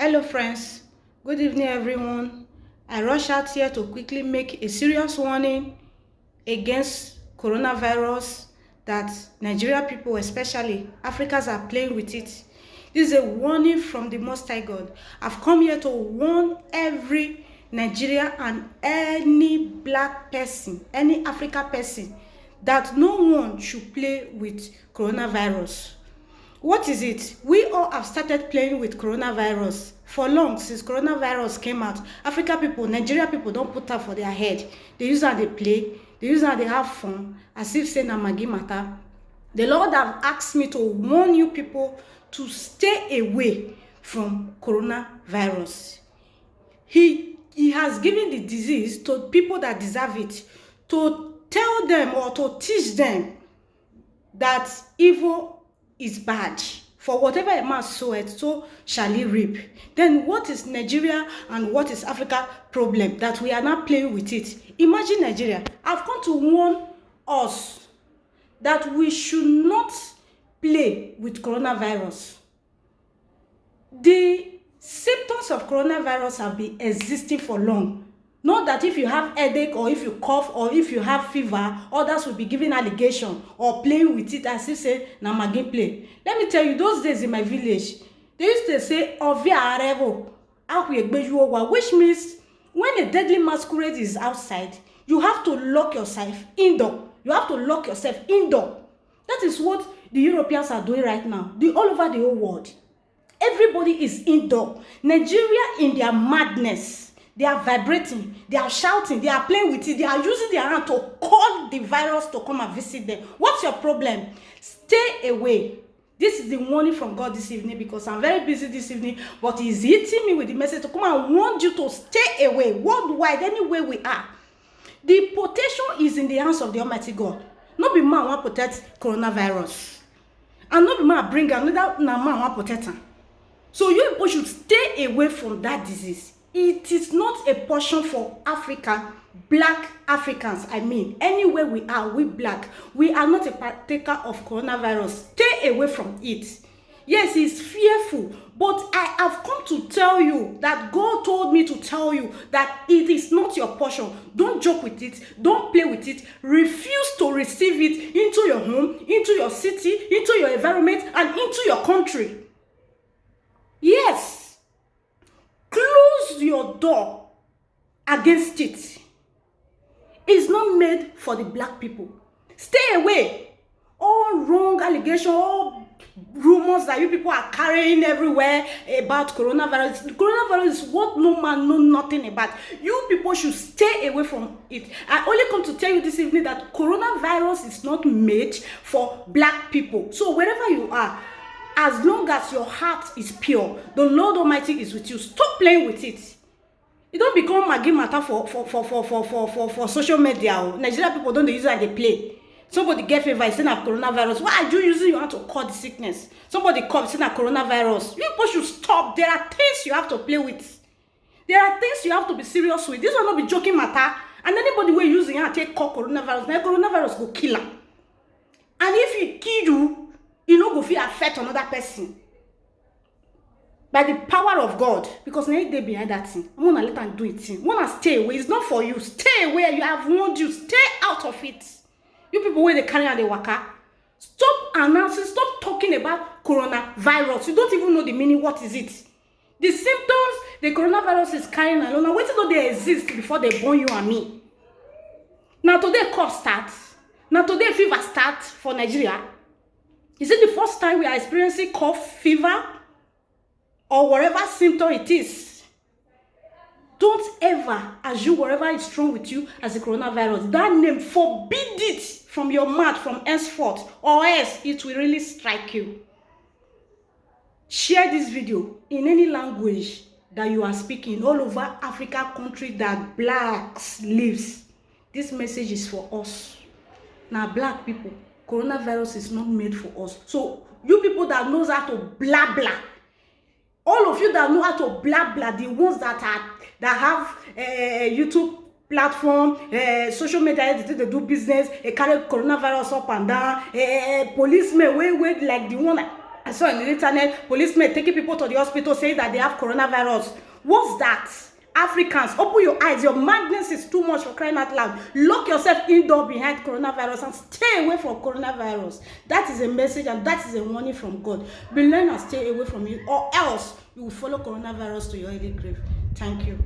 Hello friends, good evening everyone. I rush out here to quickly make a serious warning against coronavirus that Nigeria people, especially Africans, are playing with it. This is a warning from the Most High God. I've come here to warn every Nigeria and any black person, any African person, that no one should play with coronavirus. What is it? We all have started playing with coronavirus for long. Since coronavirus came out, Africa people, Nigeria people don't put that for their head. They use how they play, they use how they have fun, as if say na magi matter. The Lord have asked me to warn you people to stay away from coronavirus. He has given the disease to people that deserve it, to tell them or to teach them that evil is bad. For whatever a man soweth, so shall he reap. Then what is Nigeria and what is Africa problem that we are not playing with it? Imagine Nigeria. I've come to warn us that we should not play with coronavirus. The symptoms of coronavirus have been existing for long. Not that if you have headache or if you cough or if you have fever, others will be giving allegation or playing with it as if say na magi play. Let me tell you, those days in my village, they used to say ovia arevo, which means when a deadly masquerade is outside, you have to lock yourself indoor. You have to lock yourself indoor. That is what the Europeans are doing right now. All over the whole world. Everybody is indoor. Nigeria, in their madness, they are vibrating, they are shouting, they are playing with it, they are using their hand to call the virus to come and visit them. What's your problem? Stay away. This is the warning from God this evening, because I'm very busy this evening, but He's hitting me with the message to come and warn you to stay away, worldwide, anywhere we are. The protection is in the hands of the Almighty God. Not be man want protect coronavirus, and not be man bring another man want protect her. So you people should stay away from that disease. It is not a portion for Africa, black Africans. I mean, anywhere we are, we black, we are not a partaker of coronavirus. Stay away from it. Yes, it's fearful, but I have come to tell you that God told me to tell you that it is not your portion. Don't joke with it. Don't play with it. Refuse to receive it into your home, into your city, into your environment, and into your country. Yes. Close your door against it. It's not made for the black people. Stay away. All wrong allegations, all rumors that you people are carrying everywhere about coronavirus. Coronavirus is what no man knows nothing about. You people should stay away from it. I only come to tell you this evening that coronavirus is not made for black people. So wherever you are, as long as your heart is pure, the Lord Almighty is with you. Stop playing with it. It don't become magi matter for social media. Nigeria people don't use it as they play. Somebody get fever, it's saying coronavirus. Why are you using your hand to call the sickness? Somebody comes saying coronavirus. You people should stop. There are things you have to play with. There are things you have to be serious with. This will not be joking matter. And anybody will use your hand take call coronavirus. Now coronavirus go kill them. And if he kill you no go fit affect another person by the power of God, because now they behind that thing. I'm gonna let them do it. I'm gonna stay away. It's not for you. Stay away. You have warned you. Stay out of it. You people where they carry and they waka. Stop announcing. Stop talking about coronavirus. You don't even know the meaning. What is it? The symptoms the coronavirus is carrying alone. Now wait till they exist before they born you and me. Now today cough starts. Now today fever starts for Nigeria. Is it the first time we are experiencing cough, fever, or whatever symptom it is? Don't ever assume whatever is wrong with you as a coronavirus. That name, forbid it from your mouth from henceforth, or else it will really strike you. Share this video in any language that you are speaking all over Africa country that blacks lives. This message is for us. Now, black people. Coronavirus is not made for us. So you people that knows how to blah blah, all of you that know how to blah blah, the ones that have YouTube platform, social media, they do business, carry coronavirus up and down, policemen wait like the one I saw on the internet policemen taking people to the hospital saying that they have coronavirus. What's that? Africans, open your eyes. Your madness is too much, for crying out loud. Lock yourself indoor behind coronavirus and stay away from coronavirus. That is a message and that is a warning from God. Be learn and stay away from it, or else you will follow coronavirus to your early grave. Thank you.